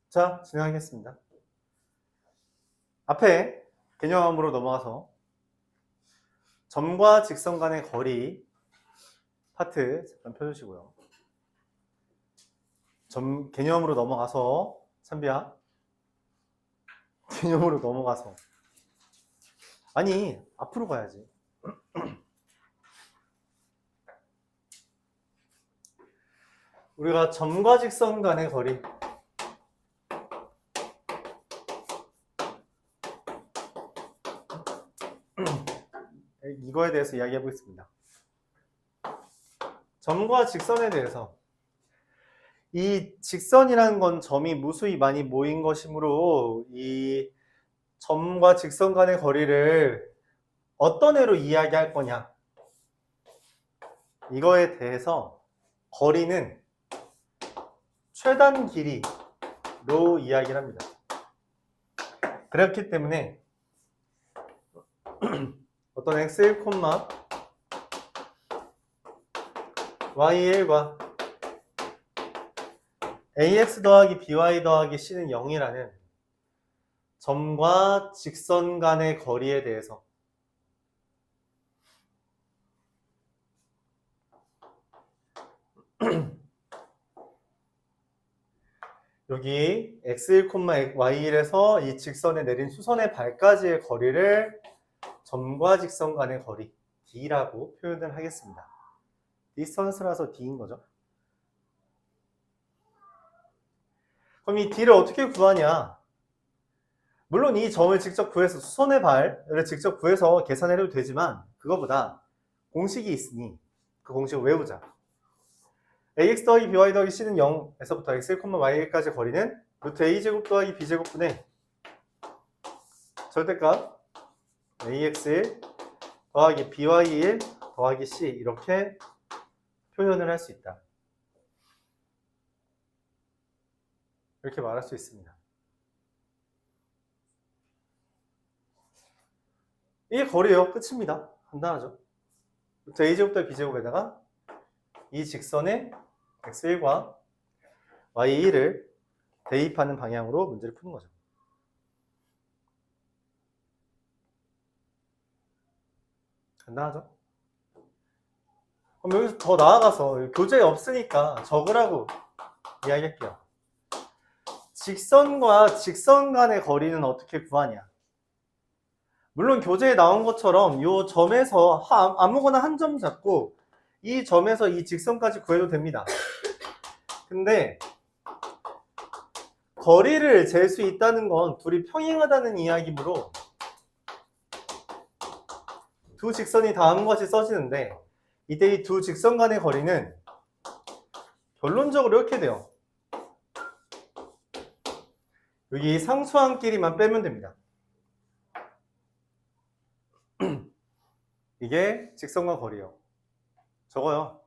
자, 진행하겠습니다. 앞에 개념으로 넘어가서 점과 직선 간의 거리 파트 잠깐 펴주시고요. 개념으로 넘어가서 찬비야, 개념으로 넘어가서 아니 앞으로 가야지. 우리가 점과 직선 간의 거리 이거에 대해서 이야기해 보겠습니다. 점과 직선에 대해서, 이 직선이라는 건 점이 무수히 많이 모인 것이므로 이 점과 직선 간의 거리를 어떤 애로 이야기할 거냐, 이거에 대해서 거리는 최단 길이로 이야기를 합니다. 그렇기 때문에 어떤 x1, y1과 ax 더하기 by 더하기 c는 0이라는 점과 직선 간의 거리에 대해서 여기 x1, y1에서 이 직선에 내린 수선의 발까지의 거리를 점과 직선 간의 거리 d라고 표현을 하겠습니다. 디스턴스라서 d인 거죠. 그럼 이 d를 어떻게 구하냐? 물론 이 점을 직접 구해서 수선의 발을 직접 구해서 계산해도 되지만 그거보다 공식이 있으니 그 공식을 외우자. ax 더하기 by 더하기 c는 0에서부터 x1, y1까지 거리는 루트 a제곱 더하기 b제곱분의 절대값 ax1 더하기 by1 더하기 c, 이렇게 표현을 할 수 있다. 이렇게 말할 수 있습니다. 이게 거리예요. 끝입니다. 간단하죠. 루트 a제곱 더하기 b제곱에다가 이 직선의 x1과 y1을 대입하는 방향으로 문제를 푸는 거죠. 간단하죠? 그럼 여기서 더 나아가서 교재 없으니까 적으라고 이야기할게요. 직선과 직선 간의 거리는 어떻게 구하냐? 물론 교재에 나온 것처럼 이 점에서 아무거나 한 점 잡고 이 점에서 이 직선까지 구해도 됩니다. 근데 거리를 잴 수 있다는 건 둘이 평행하다는 이야기므로 두 직선이 다음과 같이 써지는데, 이때 이 두 직선 간의 거리는 결론적으로 이렇게 돼요. 여기 상수항끼리만 빼면 됩니다. 이게 직선과 거리예요. 적어요.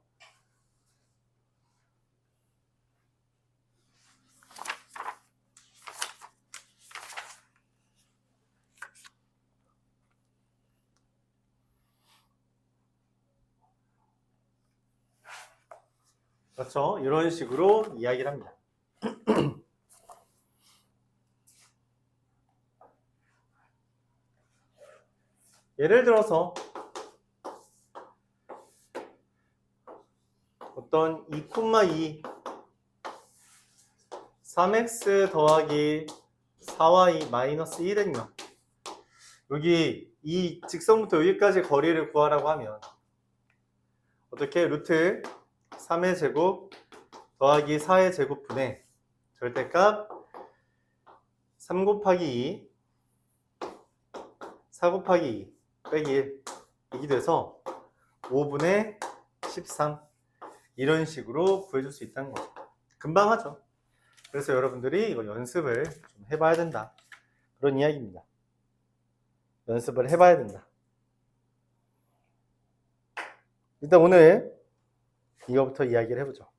그렇죠? 이런 식으로 이야기를 합니다. 예를 들어서 어떤 2,2 3x 더하기 4y 마이너스 1은요, 여기 이 직선부터 여기까지 거리를 구하라고 하면 어떻게? 루트 3의 제곱 더하기 4의 제곱분의 절대값 3 곱하기 2 4 곱하기 2 빼기 1 이게 돼서 5분의 13, 이런 식으로 구해줄 수 있다는 거죠. 금방 하죠. 그래서 여러분들이 이거 연습을 좀 해봐야 된다, 그런 이야기입니다. 연습을 해봐야 된다. 일단 오늘 이거부터 이야기를 해보죠.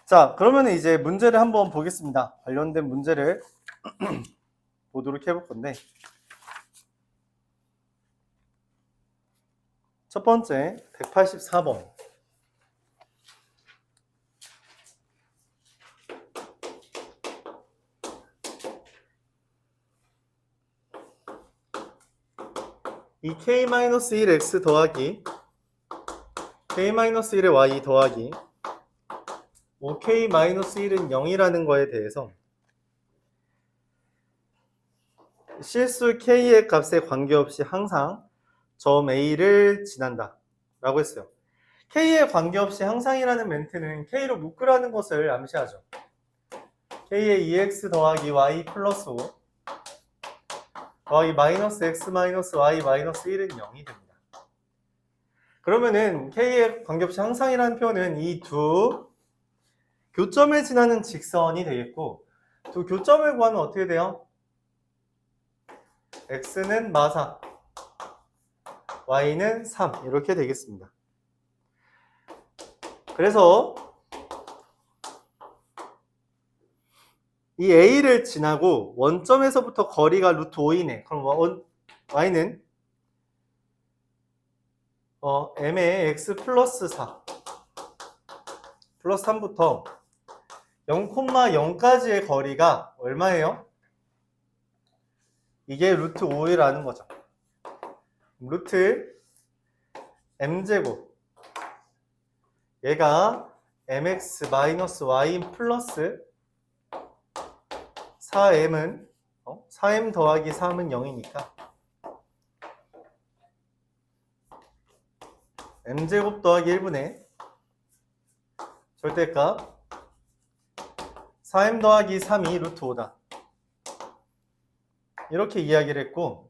자, 그러면 이제 문제를 한번 보겠습니다. 관련된 문제를 보도록 해볼 건데, 첫 번째 184번. 이 k-1x 더하기 k-1의 y 더하기 5k-1은 0이라는 거에 대해서 실수 k의 값에 관계없이 항상 점 a를 지난다 라고 했어요. k에 관계없이 항상이라는 멘트는 k로 묶으라는 것을 암시하죠. k의 2x 더하기 y 플러스 5 더하기 마이너스 x 마이너스 y 마이너스 1은 0이 됩니다. 그러면은 k에 관계없이 항상이라는 표현은 이 두 교점을 지나는 직선이 되겠고, 두 교점을 구하면 어떻게 돼요? x는 마사, y는 3 이렇게 되겠습니다. 그래서 이 a를 지나고 원점에서부터 거리가 루트 5이네. 그럼 y는 m의 x 플러스 4 플러스 3부터 0,0까지의 거리가 얼마예요? 이게 루트 5이라는 거죠. 루트 m제곱 얘가 mx 마이너스 y 플러스 4m은 4m 더하기 3은 0이니까 m제곱 더하기 1분의 절대값 4m 더하기 3이 루트 5다 이렇게 이야기를 했고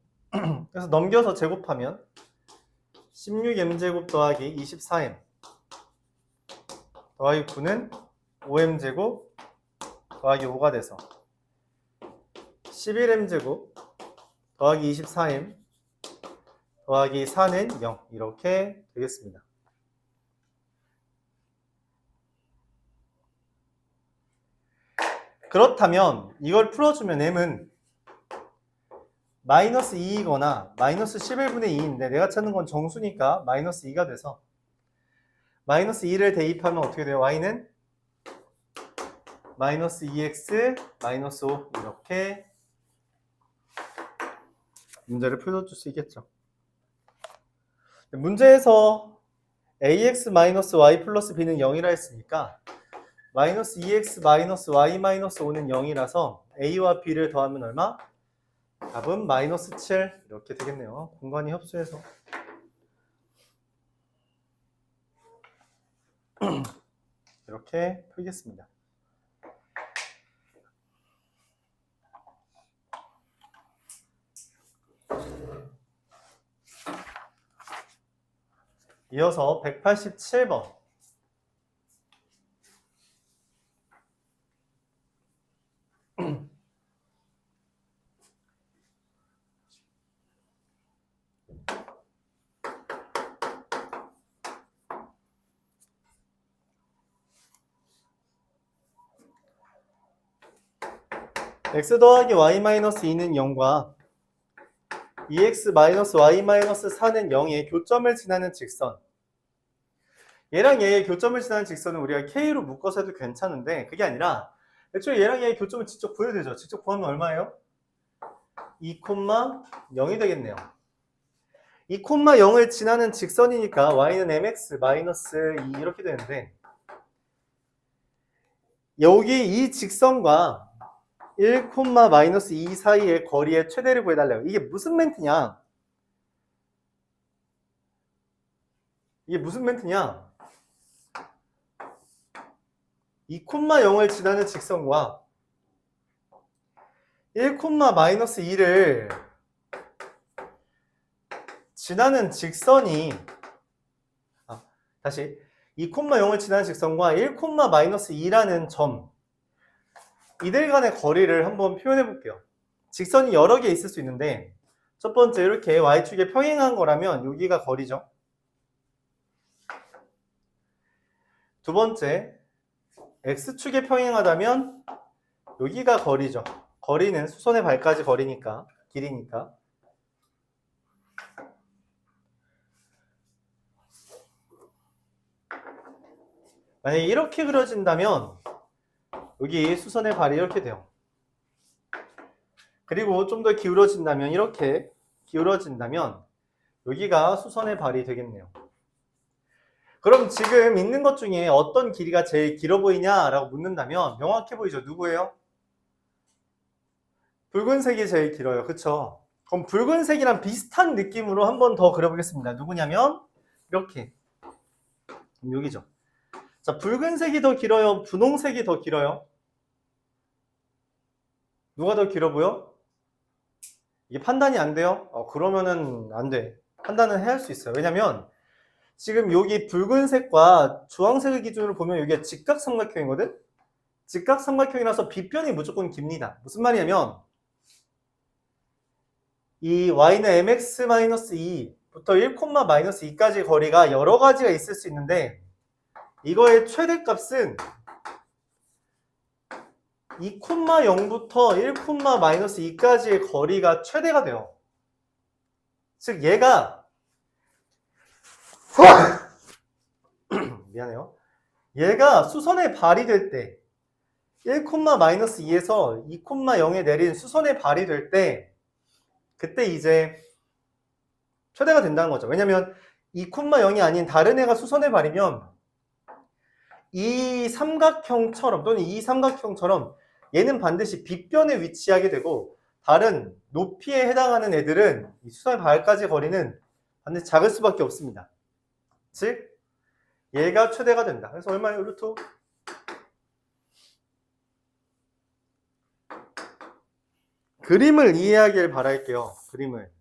그래서 넘겨서 제곱하면 16m제곱 더하기 24m 더하기 9는 5m제곱 더하기 5가 돼서 11m제곱 더하기 24m 더하기 4는 0 이렇게 되겠습니다. 그렇다면 이걸 풀어주면 m은 마이너스 2이거나 마이너스 11분의 2인데 내가 찾는 건 정수니까 마이너스 2가 돼서 마이너스 2를 대입하면 어떻게 돼요? y는 마이너스 2x 마이너스 5 이렇게 문제를 풀어줄 수 있겠죠. 문제에서 ax 마이너스 y 플러스 b는 0이라 했으니까 마이너스 2x 마이너스 y 마이너스 5는 0이라서 a와 b를 더하면 얼마? 답은 마이너스 7 이렇게 되겠네요. 공간이 협소해서 이렇게 풀겠습니다. 이어서 187번 x 더하기 y 마이너스 2는 0과 2x 마이너스 y 마이너스 4는 0의 교점을 지나는 직선 얘랑 얘의 교점을 지나는 직선은 우리가 k로 묶어서 해도 괜찮은데 그게 아니라 애초에 얘랑 얘의 교점을 직접 구해야 되죠. 직접 구하면 얼마예요? 2,0이 되겠네요. 2,0을 지나는 직선이니까 y는 mx 마이너스 2 이렇게 되는데 여기 이 직선과 1, 마이너스 2 사이의 거리의 최대를 구해달래요. 이게 무슨 멘트냐? 이게 무슨 멘트냐? 2,0을 지나는 직선과 1, 마이너스 2를 지나는 직선이 다시 2,0을 지나는 직선과 1, 마이너스 2라는 점 이들 간의 거리를 한번 표현해 볼게요. 직선이 여러 개 있을 수 있는데 첫 번째 이렇게 y축에 평행한 거라면 여기가 거리죠. 두 번째 x축에 평행하다면 여기가 거리죠. 거리는 수선의 발까지 거리니까 길이니까 만약에 이렇게 그려진다면 여기 수선의 발이 이렇게 돼요. 그리고 좀 더 기울어진다면 이렇게 기울어진다면 여기가 수선의 발이 되겠네요. 그럼 지금 있는 것 중에 어떤 길이가 제일 길어 보이냐라고 묻는다면 명확해 보이죠? 누구예요? 붉은색이 제일 길어요. 그쵸? 그럼 붉은색이랑 비슷한 느낌으로 한 번 더 그려보겠습니다. 누구냐면 이렇게 여기죠. 자, 붉은색이 더 길어요? 분홍색이 더 길어요? 누가 더 길어 보여? 이게 판단이 안 돼요? 그러면은 안 돼. 판단은 해야 할 수 있어요. 왜냐면 지금 여기 붉은색과 주황색을 기준으로 보면 여기가 직각삼각형이거든? 직각삼각형이라서 빗변이 무조건 깁니다. 무슨 말이냐면 이 y는 mx-2부터 1,-2까지 거리가 여러 가지가 있을 수 있는데 이거의 최대값은 2,0부터 1,-2까지의 거리가 최대가 돼요. 즉 얘가 미안해요. 얘가 수선의 발이 될 때 1,-2에서 2,0에 내린 수선의 발이 될 때 그때 이제 최대가 된다는 거죠. 왜냐면 2,0이 아닌 다른 애가 수선의 발이면 이 삼각형처럼 또는 이 삼각형처럼 얘는 반드시 빗변에 위치하게 되고 다른 높이에 해당하는 애들은 이 수선의 발까지 거리는 반드시 작을 수밖에 없습니다. 즉 얘가 최대가 된다. 그래서 얼마예요? 루트 5. 그림을 이해하길 바랄게요. 그림을.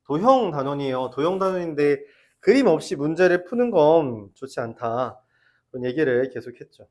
도형 단원이에요. 도형 단원인데 그림 없이 문제를 푸는 건 좋지 않다. 그런 얘기를 계속했죠.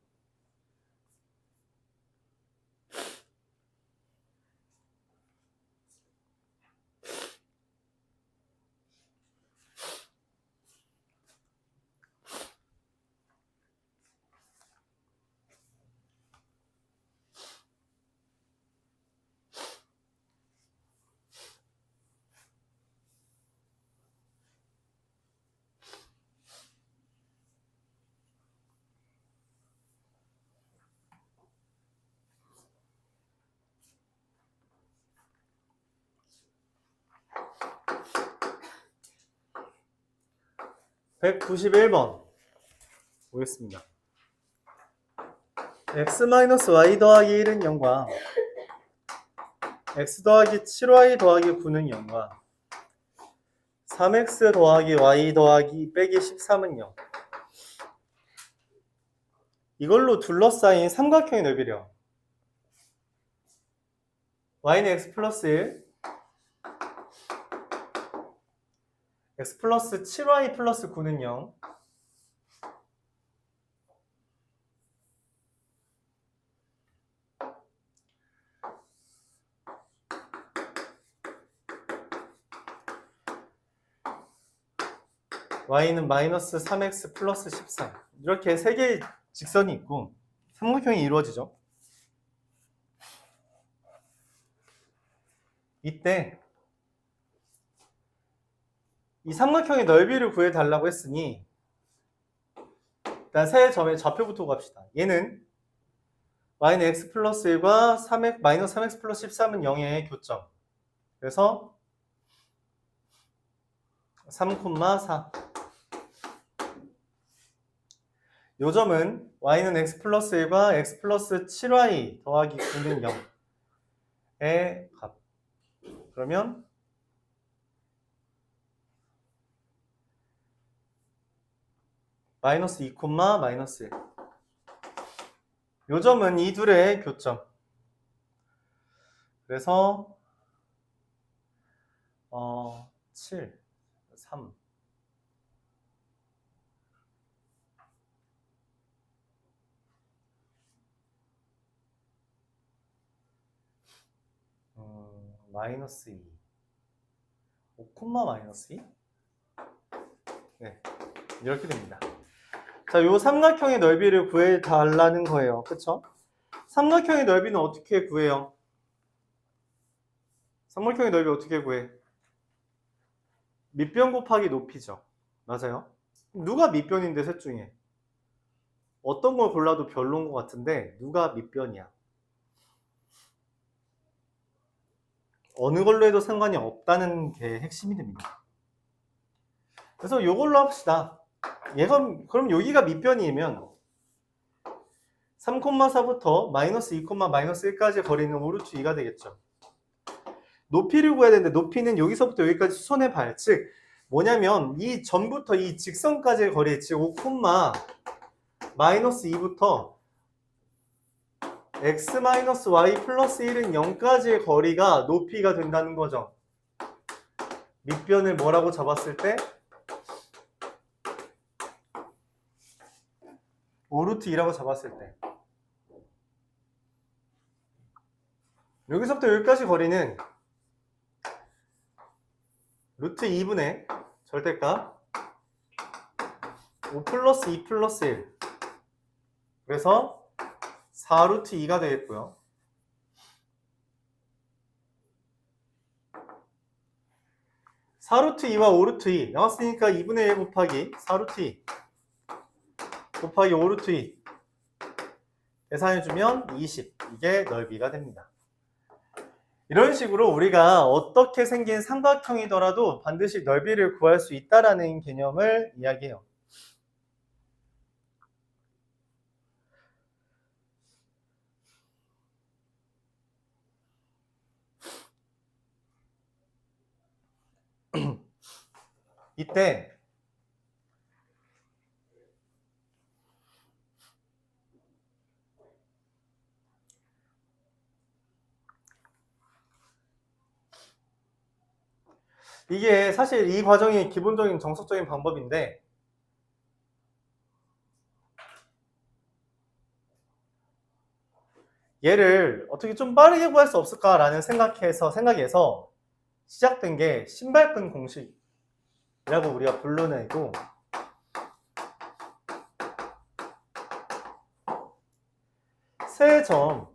(191번) 보겠습니다. x-y 더하기 1은 0과 x 더하기 7y 더하기 9는 0과 3x 더하기 y 더하기 빼기 13은 0. 이걸로 둘러싸인 삼각형의 넓이래요. y는 x 플러스 1, x 플러스 7y 플러스 9는 0. y는 마이너스 3x 플러스 13. 이렇게 세 개의 직선이 있고 삼각형이 이루어지죠. 이때 이 삼각형의 넓이를 구해달라고 했으니 일단 세 점의 좌표부터 갑시다. 얘는 y는 x 플러스 1과 3x, 마이너스 3x 플러스 13은 0의 교점. 그래서 3,4. 요 점은 y는 x 플러스 1과 x 플러스 7y 더하기 9는 0의 값. 그러면 마이너스 2, 마이너스 1. 요 점은 이 둘의 교점. 그래서 7, 3. 마이너스 2. 5, 마이너스 2? 네. 이렇게 됩니다. 자, 요 삼각형의 넓이를 구해달라는 거예요. 그쵸? 삼각형의 넓이는 어떻게 구해요? 삼각형의 넓이 어떻게 구해? 밑변 곱하기 높이죠. 맞아요? 누가 밑변인데 셋 중에? 어떤 걸 골라도 별로인 것 같은데 누가 밑변이야? 어느 걸로 해도 상관이 없다는 게 핵심이 됩니다. 그래서 이걸로 합시다. 그럼 여기가 밑변이면 3,4부터 마이너스 2, 마이너스 1까지 거리는 5루트 2가 되겠죠. 높이를 구해야 되는데 높이는 여기서부터 여기까지 수선의 발, 즉 뭐냐면 이 전부터 이 직선까지의 거리, 즉 5, 마이너스 2부터 x 마이너스 y 플러스 1은 0까지의 거리가 높이가 된다는 거죠. 밑변을 뭐라고 잡았을 때? 5루트 2라고 잡았을 때. 여기서부터 여기까지 거리는 루트 2분의 절대값 5 플러스 2 플러스 1. 그래서 4루트 2가 되겠고요. 4루트 2와 5루트 2 나왔으니까 2분의 1 곱하기 4루트 2 곱하기 5루트 2 계산해주면 20. 이게 넓이가 됩니다. 이런 식으로 우리가 어떻게 생긴 삼각형이더라도 반드시 넓이를 구할 수 있다는 개념을 이야기해요. 이때 이게 사실 이 과정이 기본적인 정석적인 방법인데 얘를 어떻게 좀 빠르게 구할 수 없을까라는 생각에서 시작된 게 신발끈 공식이라고 우리가 불러내고 세 점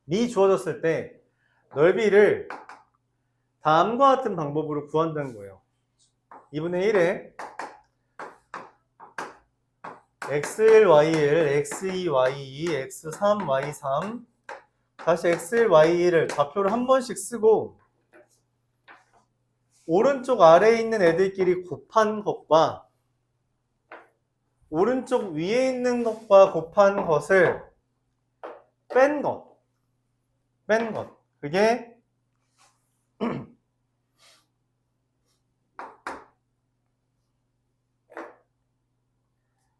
미 주어졌을 때 넓이를 다음과 같은 방법으로 구한다는 거예요. 2분의 1에 x1, y1, x2, y2, x3, y3 다시 x1, y1을 좌표를 한 번씩 쓰고 오른쪽 아래에 있는 애들끼리 곱한 것과 오른쪽 위에 있는 것과 곱한 것을 뺀 것.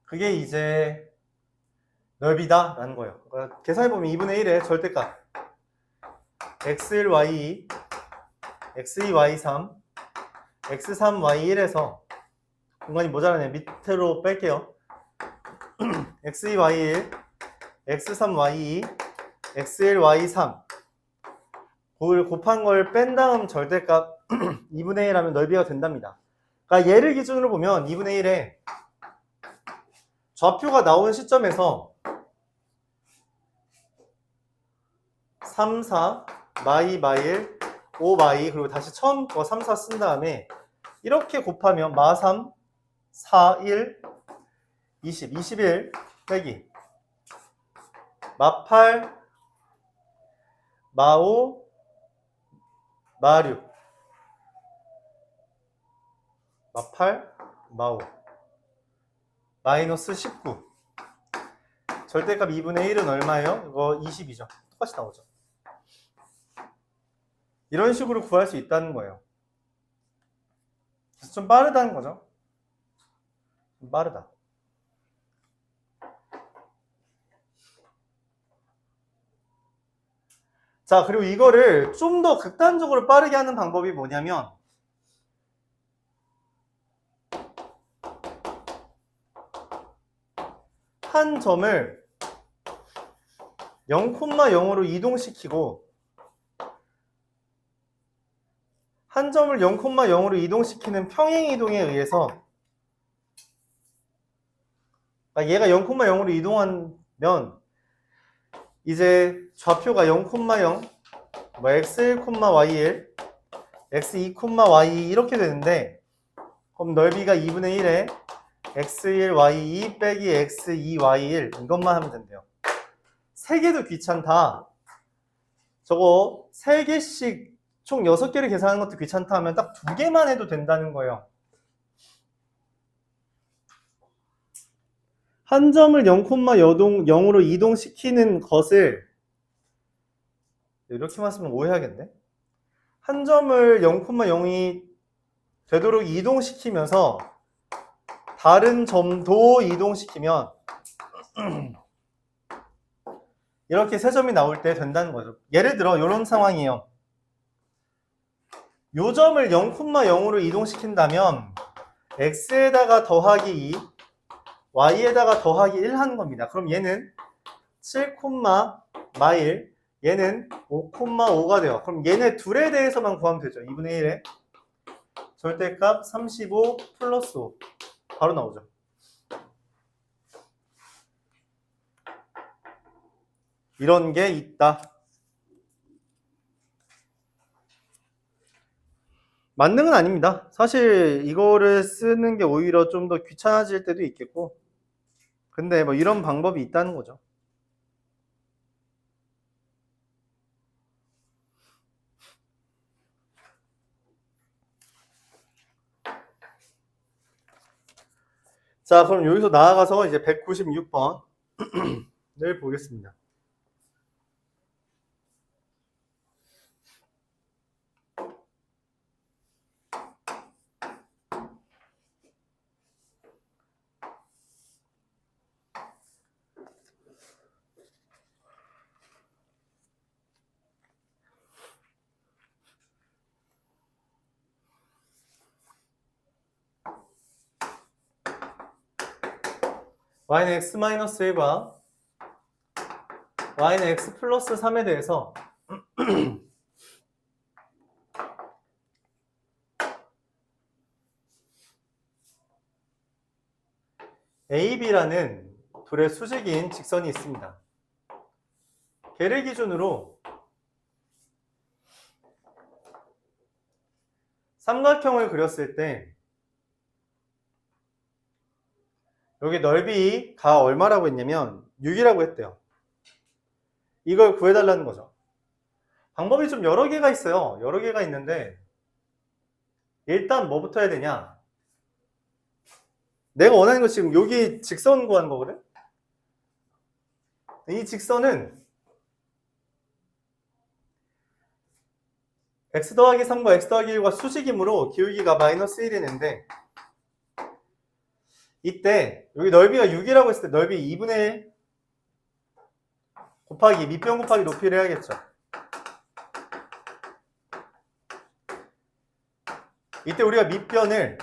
그게 이제 넓이다 라는 거예요. 그러니까 계산해보면 2분의 1의 절대값 x1, y2, x2, y3, x3, y1에서 공간이 모자라네. 밑으로 뺄게요. x2, y1, x3, y2, x1, y3 그걸 곱한 걸 뺀 다음 절대값 2분의 1 하면 넓이가 된답니다. 그러니까 얘를 기준으로 보면 2분의 1에 좌표가 나온 시점에서 3, 4, 마이, 마일, 5, 마이 그리고 다시 처음 거 3, 4 쓴 다음에 이렇게 곱하면 마 3, 4, 1, 20, 21 빼기 마 8, 마 5, 마 6 마 8, 마 5 마이너스 19 절대값 2분의 1은 얼마예요? 이거 20이죠. 똑같이 나오죠. 이런 식으로 구할 수 있다는 거예요. 그래서 좀 빠르다는 거죠. 좀 빠르다. 자, 그리고 이거를 좀 더 극단적으로 빠르게 하는 방법이 뭐냐면 한 점을 0,0으로 이동시키고 한 점을 0,0으로 이동시키는 평행이동에 의해서 얘가 0,0으로 이동하면 이제 좌표가 0,0 뭐 x1, y1 x2, y2 이렇게 되는데 그럼 넓이가 2분의 1에 x1, y2 빼기 x2, y1 이것만 하면 된대요. 3개도 귀찮다. 저거 3개씩 총 6개를 계산하는 것도 귀찮다 하면 딱 2개만 해도 된다는 거예요. 한 점을 0,0으로 이동시키는 것을 이렇게만 쓰면 오해하겠네. 한 점을 0,0이 되도록 이동시키면서 다른 점도 이동시키면 이렇게 3점이 나올 때 된다는 거죠. 예를 들어 이런 상황이에요. 이 점을 0,0으로 이동시킨다면 x에다가 더하기 2, y에다가 더하기 1 하는 겁니다. 그럼 얘는 7,1, 얘는 5,5가 돼요. 그럼 얘네 둘에 대해서만 구하면 되죠. 2분의 1에 절대값 35 플러스 5 바로 나오죠. 이런 게 있다. 만능은 아닙니다. 사실 이거를 쓰는 게 오히려 좀 더 귀찮아질 때도 있겠고, 근데 뭐 이런 방법이 있다는 거죠. 자, 그럼 여기서 나아가서 이제 196번을 보겠습니다. y는 x-1과 y는 x 플러스 3에 대해서 AB라는 둘의 수직인 직선이 있습니다. 걔를 기준으로 삼각형을 그렸을 때 여기 넓이가 얼마라고 했냐면 6이라고 했대요. 이걸 구해달라는 거죠. 방법이 좀 여러 개가 있어요. 여러 개가 있는데 일단 뭐부터 해야 되냐? 내가 원하는 거 지금 여기 직선 구하는 거거든? 이 직선은 x 더하기 3과 x 더하기 1과 수직이므로 기울기가 마이너스 1이는데 이때 여기 넓이가 6이라고 했을 때 넓이 2분의 1 곱하기 밑변 곱하기 높이를 해야겠죠. 이때 우리가 밑변을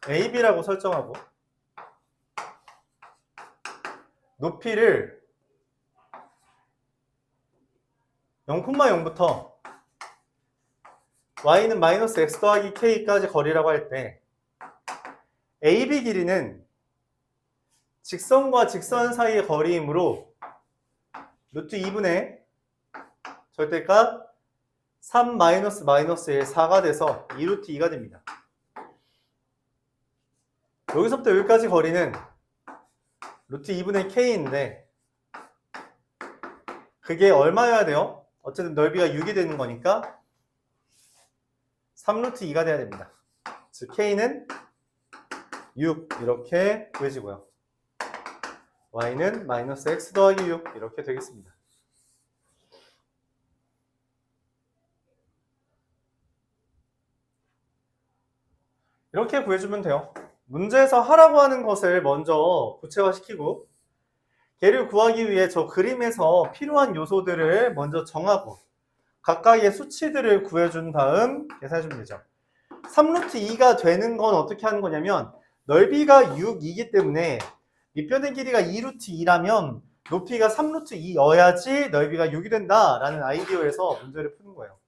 AB라고 설정하고 높이를 0,0부터 y는 마이너스 x 더하기 k까지 거리라고 할 때 AB 길이는 직선과 직선 사이의 거리이므로 루트 2분의 절대값 3 마이너스 1 4가 돼서 2루트 2가 됩니다. 여기서부터 여기까지 거리는 루트 2분의 k인데 그게 얼마여야 돼요? 어쨌든 넓이가 6이 되는 거니까 3루트 2가 돼야 됩니다. 즉 k는 6 이렇게 구해지고요. y는 마이너스 x 더하기 6 이렇게 되겠습니다. 이렇게 구해주면 돼요. 문제에서 하라고 하는 것을 먼저 구체화시키고 걔를 구하기 위해 저 그림에서 필요한 요소들을 먼저 정하고 각각의 수치들을 구해준 다음 계산해주면 되죠. 3루트 2가 되는 건 어떻게 하는 거냐면 넓이가 6이기 때문에 밑변의 길이가 2루트 2라면 높이가 3루트 2여야지 넓이가 6이 된다라는 아이디어에서 문제를 푸는 거예요.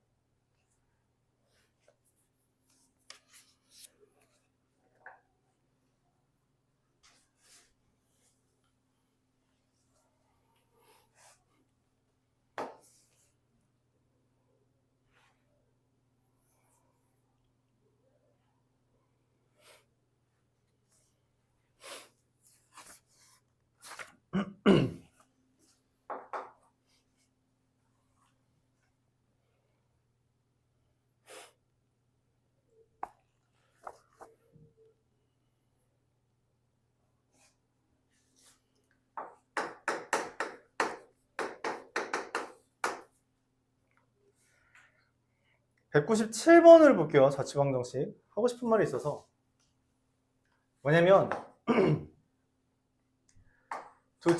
197번을 볼게요. 자취방정식. 하고 싶은 말이 있어서. 뭐냐면 두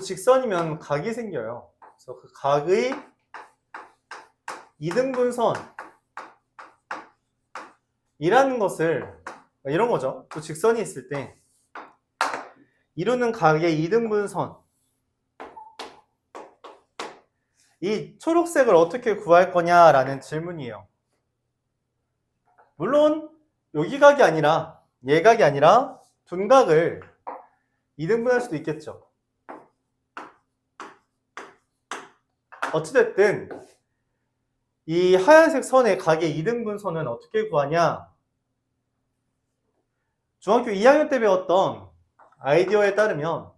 직선이면 각이 생겨요. 그래서 그 각의 이등분선이라는 것을 이런 거죠. 두 직선이 있을 때 이루는 각의 이등분선, 이 초록색을 어떻게 구할 거냐라는 질문이에요. 물론 여기 각이 아니라 얘 각이 아니라 둔각을 이등분할 수도 있겠죠. 어찌됐든 이 하얀색 선의 각의 이등분선은 어떻게 구하냐? 중학교 2학년 때 배웠던 아이디어에 따르면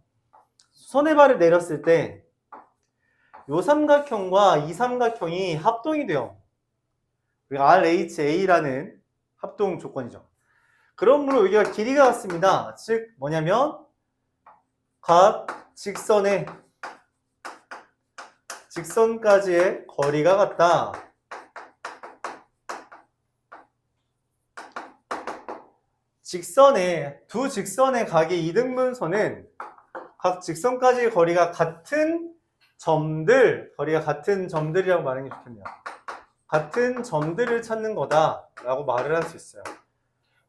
수선의 발을 내렸을 때 요 삼각형과 이 삼각형이 합동이 돼요. RHA라는 합동 조건이죠. 그러므로 여기가 길이가 같습니다. 즉 뭐냐면 각 직선까지의 거리가 같다. 두 직선의 각의 이등분선은 각 직선까지의 거리가 같은 점들이라고 말하는 게 좋겠네요. 같은 점들을 찾는 거다 라고 말을 할 수 있어요.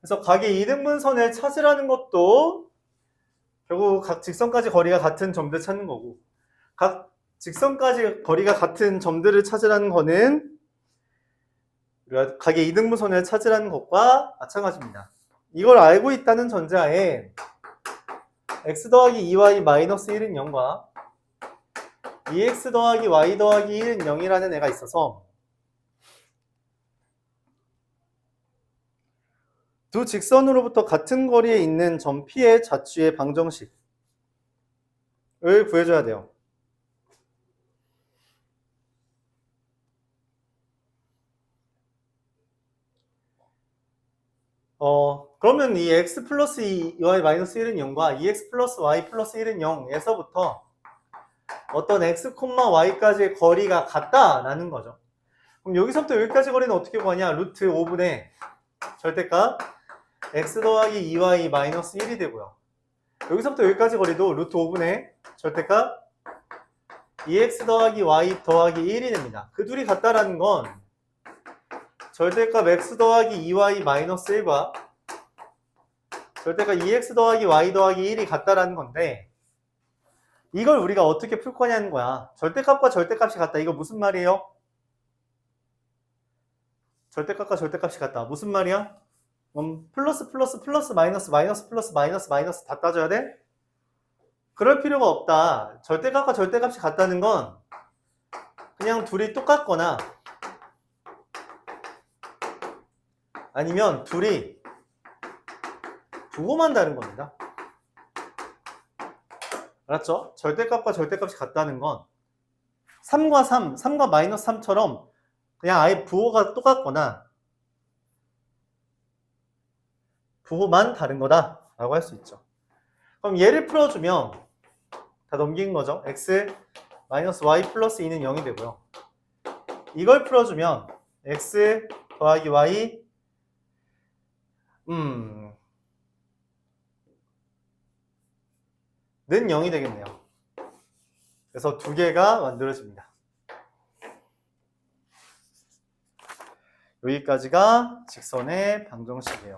그래서 각의 이등분선을 찾으라는 것도 결국 각 직선까지 거리가 같은 점들 찾는 거고, 각 직선까지 거리가 같은 점들을 찾으라는 거는 우리가 각의 이등분선을 찾으라는 것과 마찬가지입니다. 이걸 알고 있다는 전제하에 x 더하기 2y 마이너스 1은 0과 2x 더하기 y 더하기 1은 0이라는 애가 있어서 두 직선으로부터 같은 거리에 있는 점 P의 자취의 방정식을 구해줘야 돼요. 그러면 이 x 플러스 2y 마이너스 1은 0과 2x 플러스 y 플러스 1은 0에서부터 어떤 x, y까지의 거리가 같다라는 거죠. 그럼 여기서부터 여기까지 거리는 어떻게 구하냐? 루트 5분의 절대값 x 더하기 2y 마이너스 1이 되고요. 여기서부터 여기까지 거리도 루트 5분의 절대값 2x 더하기 y 더하기 1이 됩니다. 그 둘이 같다라는 건 절대값 x 더하기 2y 마이너스 1과 절대값 2x 더하기 y 더하기 1이 같다라는 건데, 이걸 우리가 어떻게 풀 거냐는 거야. 절대값과 절대값이 같다. 이거 무슨 말이에요? 절대값과 절대값이 같다. 무슨 말이야? 플러스 플러스 플러스 마이너스 마이너스 플러스 마이너스 마이너스 다 따져야 돼? 그럴 필요가 없다. 절대값과 절대값이 같다는 건 그냥 둘이 똑같거나 아니면 둘이 부호만 다른 겁니다. 알았죠? 절대값과 절대값이 같다는 건 3과 마이너스 3처럼 그냥 아예 부호가 똑같거나 부호만 다른 거다 라고 할 수 있죠. 그럼 얘를 풀어주면 다 넘긴 거죠. x 마이너스 y 플러스 2는 0이 되고요. 이걸 풀어주면 x 더하기 y 는 0이 되겠네요. 그래서 두 개가 만들어집니다. 여기까지가 직선의 방정식이에요.